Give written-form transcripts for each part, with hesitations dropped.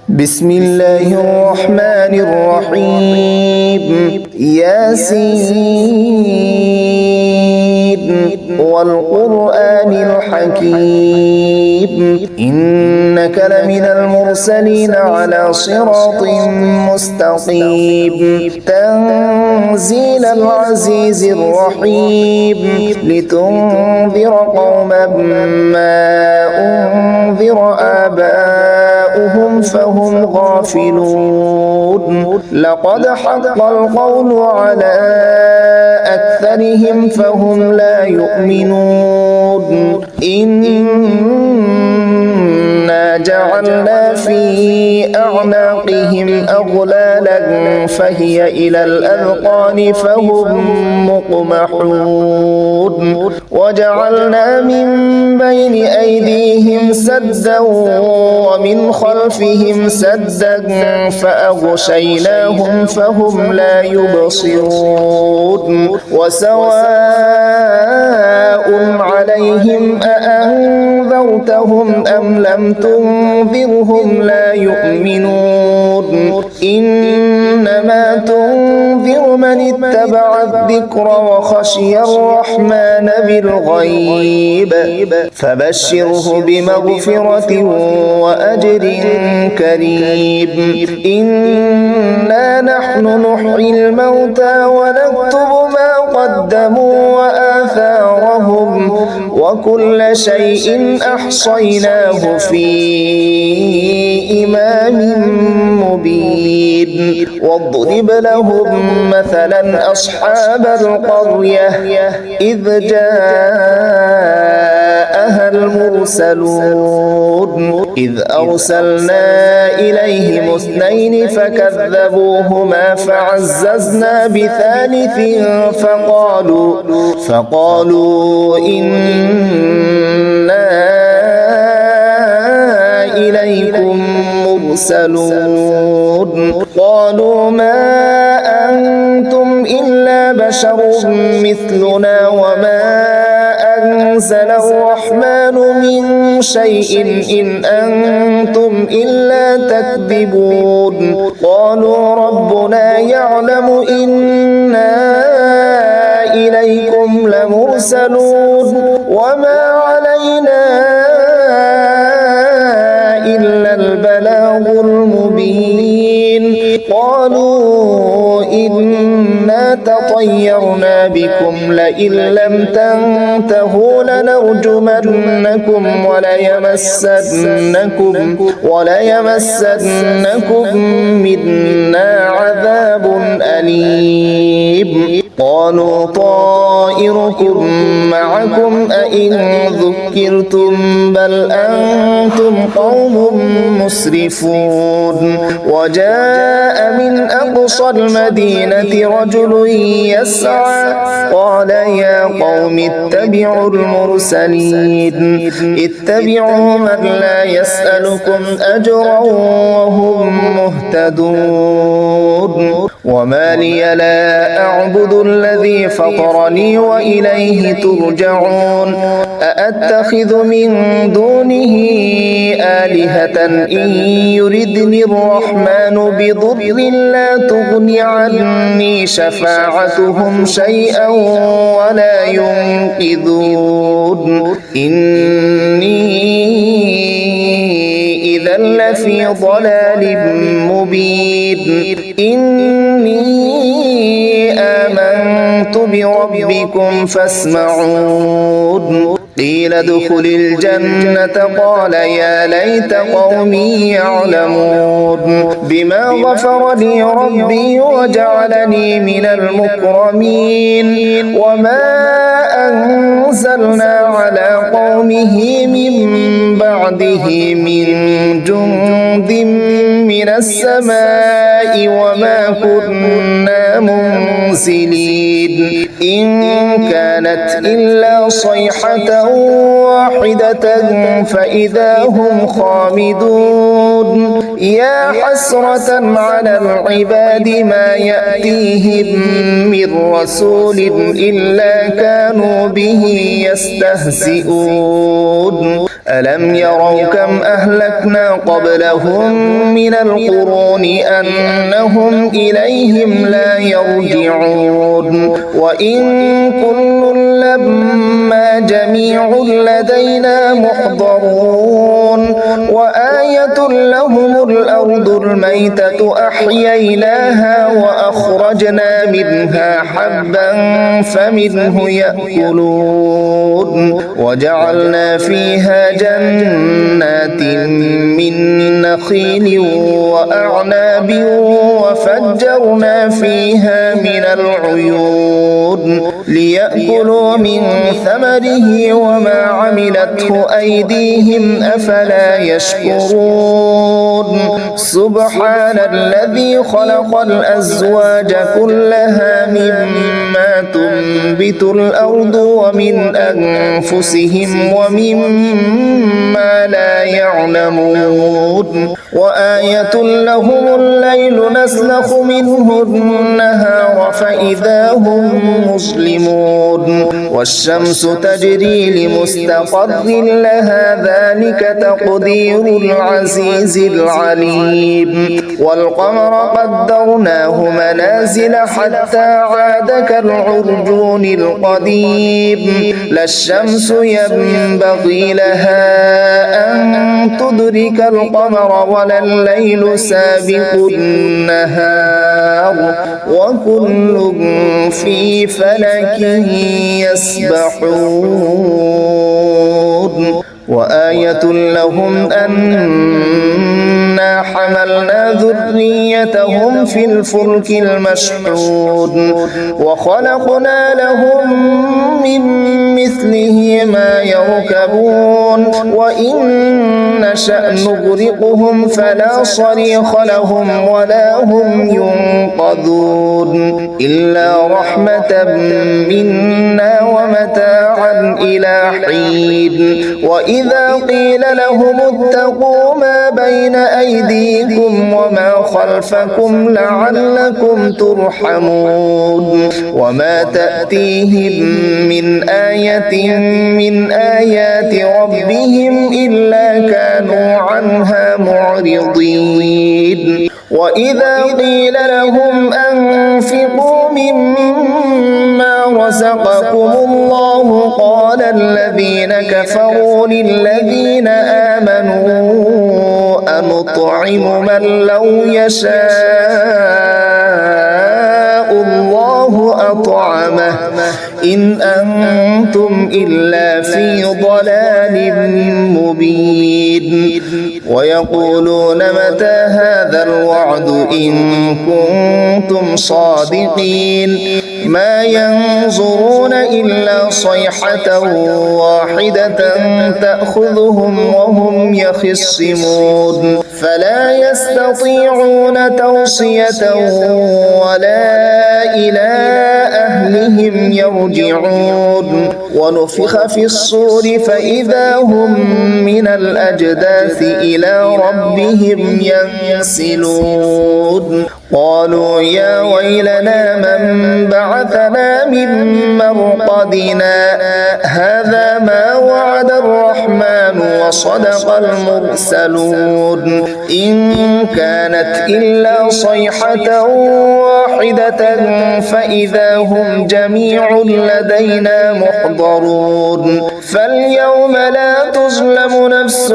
بسم الله الرحمن الرحيم ياسين والقرآن الحكيم إنك لمن المرسلين على صراط مستقيم تنزيل العزيز الرحيم لتنذر قوما ما أنذر آباؤهم فهم غافلون لقد حق القول على أكثرهم فهم لا يؤمنون إنا جعلنا في أعناقهم أغلالا فهي إلى الأذقان فهم مقمحون وجعلنا من بين أيديهم سدا ومن خلفهم سدا فأغشيناهم فهم لا يبصرون وسواء عليهم أأنذرتهم أم لم تنذرهم لا يؤمنون إنما تنذر من اتبع الذكر وخشي الرحمن بالغيب فبشره بمغفرة وأجر كريم إنا نحن نحيي الموتى ونكتب ما قدموا وآثارهم وكل شيء أحصيناه في إمام مبين واضرب لهم مثلا أصحاب القرية إذ جاءها المرسلون إذ أرسلنا إليهم اثنين فكذبوهما فعززنا بثالث فقالوا إنا إليكم مرسلون قالوا ما أنتم إلا بشر مثلنا وما أنزل الرحمن من شيء إن أنتم إلا تكذبون قالوا ربنا يعلم إنا إليكم لمرسلون وما علينا إلا البلاغ المبين قالوا إنا تطيرنا بكم لئن لم تنتهوا لنرجمنكم وليمسنكم منا عذاب أليم قالوا طائركم معكم أئن ذكرتم بل أنتم قوم مسرفون وجاء من أقصى المدينة رجل يسعى قال يا قوم اتبعوا المرسلين اتبعوا من لا يسألكم أجرا وهم مهتدون وما لي لا أعبد الذي فطرني وإليه ترجعون أأتخذ من دونه آلهة إن يردني الرحمن بضر لا تغني عني شفاعتهم شيئا ولا ينقذون إني إذا لفي ضلال مبين إني آمنت بربكم فاسمعون قيل ادخل الجنة قال يا ليت قومي يعلمون بما غفر لي ربي وجعلني من المكرمين وما أنزلنا على قومه من بعده من جند من السماء وما كنا منزلين إن كانت إلا صيحة واحدة فإذا هم خامدون يا حسرة على العباد ما يأتيهم من رسول إلا كانوا به يستهزئون ألم يروا كم أهلكنا قبلهم من القرون أنهم إليهم لا يرجعون وإن كل لما جميع لدينا محضرون وآية لهم الأرض الميتة أحييناها وأخرجنا منها حبا فمنه يأكلون وجعلنا فيها جنات من نخيل وأعناب وفجرنا فيها من العيون ليأكلوا من ثمره وما عملته أيديهم أفلا يشكرون سبحان الذي خلق الأزواج كلها مما تنبت الأرض ومن أنفسهم ومما لا يعلمون وآية لهم الليل نسلخ منه النهار فإذا هم مظلمون والشمس تجري لمستقر لها ذلك تقدير العزيز العليم والقمر قدرناه منازل حتى عاد كالعرجون القديم لا الشمس ينبغي لها أن تدرك القمر ولا الليل سابق النهار وكل في فلك يسبحون وآية لهم أنا حملنا ذريتهم في الفلك المشحون وخلقنا لهم من مثله ما يركبون وإن نشأ نغرقهم فلا صريخ لهم ولا هم ينقذون إلا رحمة منا ومتاعا إلى حين وإذا قيل لهم اتقوا ما بين أيديكم وما خلفكم لعلكم ترحمون وما تأتيهم من آية من آيات ربهم إلا كانوا عنها معرضين وإذا قيل لهم أنفقوا مما رزقكم الله قال الذين كفروا للذين آمنوا أنطعم من لو يشاء الله أطعمه إن أنتم إلا في ضلال مبين ويقولون متى هذا الوعد إن كنتم صادقين ما ينظرون إلا صيحة واحدة تأخذهم وهم يخصمون فلا يستطيعون توصية ولا إلى أهلهم يرجعون ونفخ في الصور فإذا هم من الأجداث إلى ربهم ينسلون قالوا يا ويلنا من بعثنا من مرقدنا هذا ما وعد الرحمن وصدق المرسلون إن كانت إلا صيحة واحدة فإذا هم جميع لدينا محضرون فاليوم لا تظلم نفس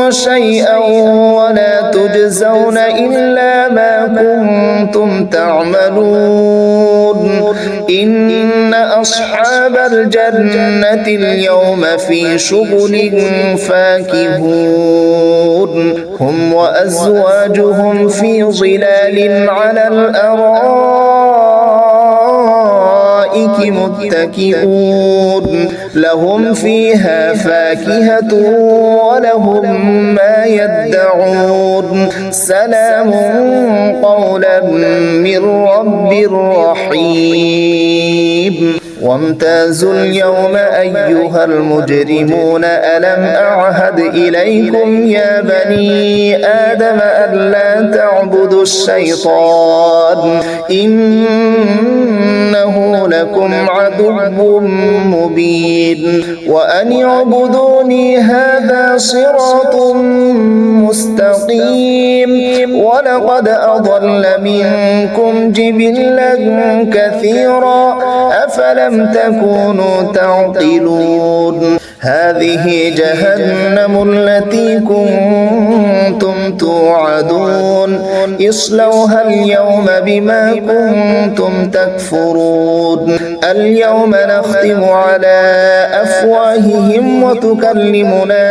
شيئا ولا تجزون إلا ما كنتم تعملون إن أصحاب الجنة اليوم في شغل فاكهون هم وأزواجهم في ظلال على الأرائك متكئون لهم فيها فاكهة ولهم ما يدعون سلام قولا من رب رحيم وامتازوا اليوم أيها المجرمون ألم أعهد إليكم يا بني آدم ألا تعبدوا الشيطان إنه لكم عدو مبين وأن اعبدوني هذا صراط مستقيم ولقد أضل منكم جبلا كثيرا أفلم تكونوا تعقلون هذه جهنم التي كنتم توعدون اصلوها اليوم بما كنتم تكفرون اليوم نختم على أفواههم وتكلمنا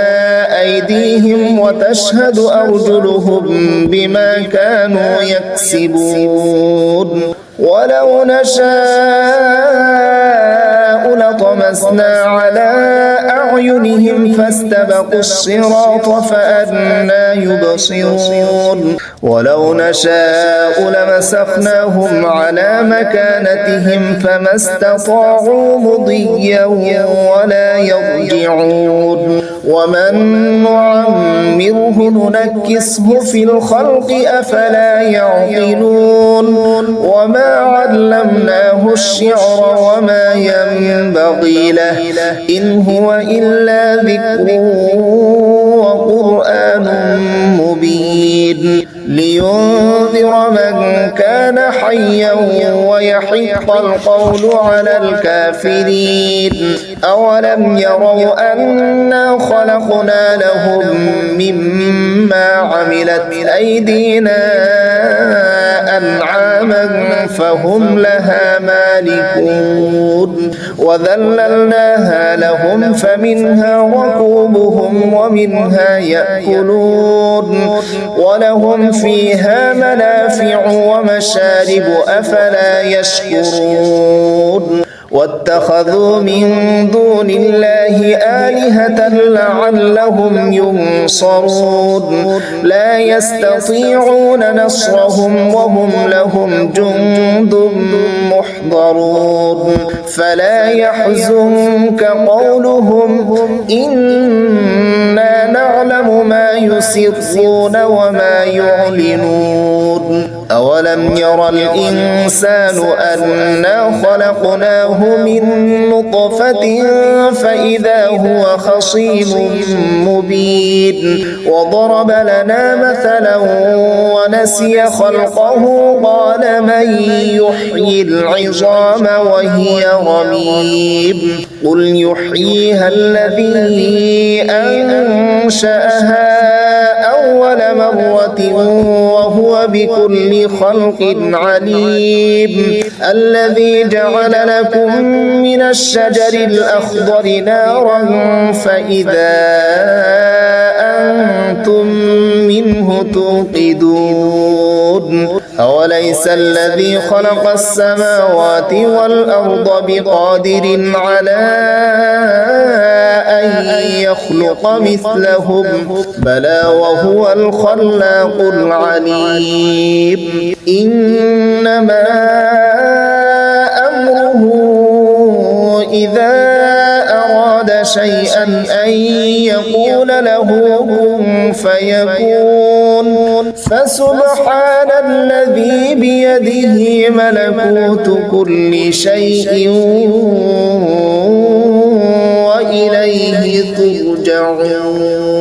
أيديهم وتشهد أرجلهم بما كانوا يكسبون ولو نشاء لطمسنا على أعينهم فاستبقوا الصراط فأنى يبصرون ولو نشاء لمسخناهم على مكانتهم فما استطاعوا مضيا ولا يرجعون ومن نعمره ننكسه في الخلق أفلا يعقلون وما علمناه الشعر وما ينبغي له إن هو إلا ذكر وقرآن مبين لينذر من كان حيا ويحق القول على الكافرين أولم يروا أنا خلقنا لهم مما عملت أيدينا أنعاما فهم لها مالكون وذللناها لهم فمنها ركوبهم ومنها يأكلون ولهم فيها منافع ومشارب أفلا يشكرون واتخذوا من دون الله آلهة لعلهم ينصرون لا يستطيعون نصرهم وهم لهم جند محضرون فلا يحزنك قولهم إنا نعلم ما يسرون وما يعلنون أولم ير الإنسان أنا خلقناه من نطفة فإذا هو خصيم مبين وضرب لنا مثلا ونسي خلقه قال من يحيي العظام وهي رميم قل يحييها الذي أنشأها أول مرة وهو بكل خلق عليم الذي جعل لكم من الشجر الأخضر نارا فإذا أنتم منه توقدون أوليس الذي خلق السماوات والأرض بقادر على أن يخلق مثلهم بلى وهو الخلاق العليم إنما أمره إذا أراد شيئا أن يقول له كن فيكون فسبحان الذي بيده ملكوت كل شيء وإليه ترجعون.